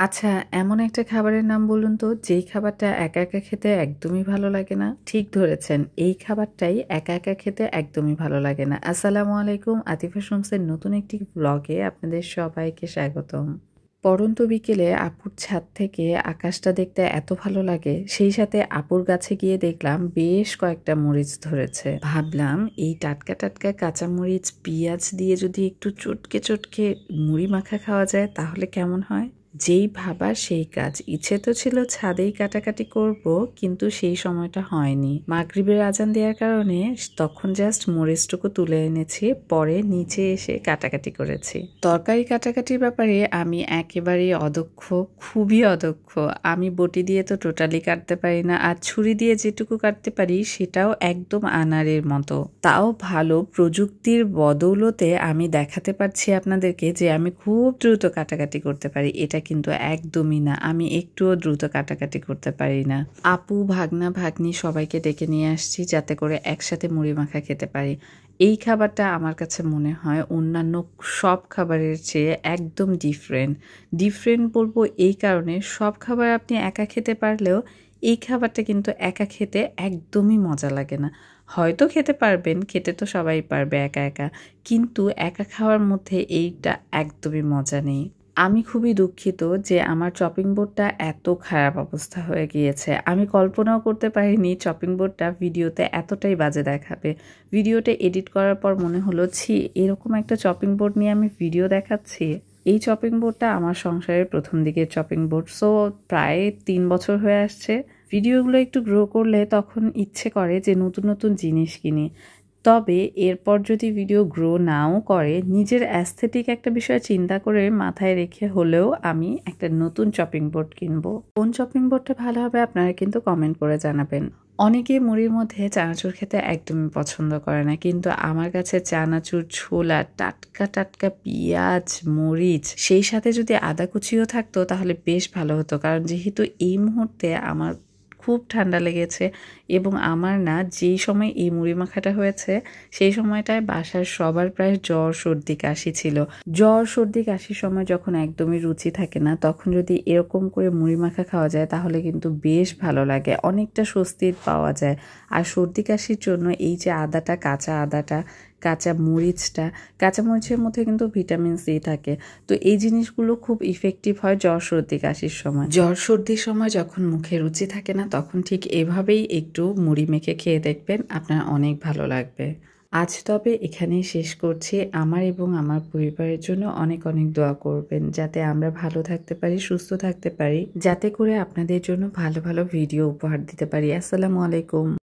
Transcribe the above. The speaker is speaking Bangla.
আচ্ছা, এমন একটা খাবারের নাম বলুন তো, যেই খাবারটা একা, একা খেতে একদমই ভালো লাগে না? ঠিক ধরেছেন, এই খাবারটাই একা, একা খেতে একদমই ভালো লাগে না। আসসালামু আলাইকুম, আতিফা শুনছেন নতুন একটি ভ্লগে আপনাদের সবাইকে স্বাগতম। পড়ন্ত বিকেলে আপুর ছাদ থেকে আকাশটা দেখতে এত ভালো লাগে, সেই সাথে আপুর গাছে গিয়ে দেখলাম বেশ কয়েকটা মরিচ ধরেছে। ভাবলাম এই টাটকা টাটকা কাঁচামরিচ, পেঁয়াজ দিয়ে যদি একটু চটকে চটকে মুড়ি মাখা খাওয়া যায় তাহলে কেমন হয়? যেই ভাবা সেই কাজ। ইচ্ছে তো ছিল ছাদেই কাটাকাটি করব, কিন্তু সেই সময়টা হয়নি। মাগরিবের আজান দেওয়ার কারণে তখন জাস্ট মরিচটুকু তুলে এনেছি, পরে নিচে এসে কাটাকাটি করেছি। তরকারি কাটাকাটির ব্যাপারে আমি একেবারেই অদক্ষ, খুবই অদক্ষ। আমি বটি দিয়ে তো টোটালি কাটতে পারি না, আর ছুরি দিয়ে যেটুকু কাটতে পারি সেটাও একদম আনারের মতো। তাও ভালো প্রযুক্তির বদৌলতে আমি দেখাতে পারছি আপনাদেরকে যে আমি খুব দ্রুত কাটাকাটি করতে পারি। এটা কিন্তু একদমই না, আমি একটুও দ্রুত কাটাকাটি করতে পারি না। আপু, ভাগনা, ভাগ্নি সবাইকে ডেকে নিয়ে আসছি যাতে করে একসাথে মুড়ি মাখা খেতে পারি। এই খাবারটা আমার কাছে মনে হয় অন্যান্য সব খাবারের চেয়ে একদম ডিফারেন্ট। ডিফারেন্ট বলবো এই কারণে, সব খাবার আপনি একা খেতে পারলেও এই খাবারটা কিন্তু একা খেতে একদমই মজা লাগে না। হয়তো খেতে পারবেন, খেতে তো সবাই পারবে একা একা, কিন্তু একা খাওয়ার মধ্যে এইটা একদমই মজা নেই। আমি খুবই দুঃখিত যে আমার চপিং বোর্ডটা এত খারাপ অবস্থা হয়ে গিয়েছে। আমি কল্পনাও করতে পারিনি চপিং বোর্ডটা ভিডিওতে এতটাই বাজে দেখাবে। ভিডিওটা এডিট করার পর মনে হলো, ছি, এরকম একটা চপিং বোর্ড নিয়ে আমি ভিডিও দেখাচ্ছি। এই চপিং বোর্ডটা আমার সংসারের প্রথম দিকের চপিং বোর্ড, সো প্রায় 3 বছর হয়ে আসছে। ভিডিওগুলো একটু গ্রো করলে তখন ইচ্ছে করে যে নতুন নতুন জিনিস কিনি। তবে এরপর যদি ভিডিও গ্রো নাও করে, নিজের অ্যাস্থেটিক একটা বিষয় চিন্তা করে মাথায় রেখে হলেও আমি একটা নতুন চপিং বোর্ড কিনবো। কোন চপিং বোর্ডটা ভালো হবে আপনারা কিন্তু কমেন্ট করে জানাবেন। অনেকে মুড়ির মধ্যে চানাচুর খেতে একদমই পছন্দ করে না, কিন্তু আমার কাছে চানাচুর, ছোলা, টাটকা টাটকা পেঁয়াজ, মরিচ, সেই সাথে যদি আদা কুচিও থাকতো তাহলে বেশ ভালো হতো। কারণ যেহেতু এই মুহূর্তে আমার খুব ঠান্ডা লেগেছে, এবং আমার না যেই সময় এই মুড়ি মাখাটা হয়েছে সেই সময়টায় বাসার সবার প্রায় জ্বর, সর্দি, কাশি ছিল। জ্বর, সর্দি, কাশির সময় যখন একদমই রুচি থাকে না, তখন যদি এরকম করে মুড়ি মাখা খাওয়া যায় তাহলে কিন্তু বেশ ভালো লাগে, অনেকটা স্বস্তির পাওয়া যায়। আর সর্দি কাশির জন্য এই যে আদাটা, কাঁচা আদাটা, কাঁচা মরিচটা, কাঁচা মরিচের মধ্যে কিন্তু ভিটামিন সি থাকে। তো এই জিনিসগুলো খুব ইফেক্টিভ হয় জ্বর, সর্দি, কাশির সময়। জ্বর, সর্দির সময় যখন মুখে রুচি থাকে না, তখন ঠিক এভাবেই একটু মুড়ি মেখে খেয়ে দেখবেন, আপনার অনেক ভালো লাগবে। আজ তবে এখানেই শেষ করছি। আমার এবং আমার পরিবারের জন্য অনেক অনেক দোয়া করবেন, যাতে আমরা ভালো থাকতে পারি, সুস্থ থাকতে পারি, যাতে করে আপনাদের জন্য ভালো ভালো ভিডিও উপহার দিতে পারি। আসসালামু আলাইকুম।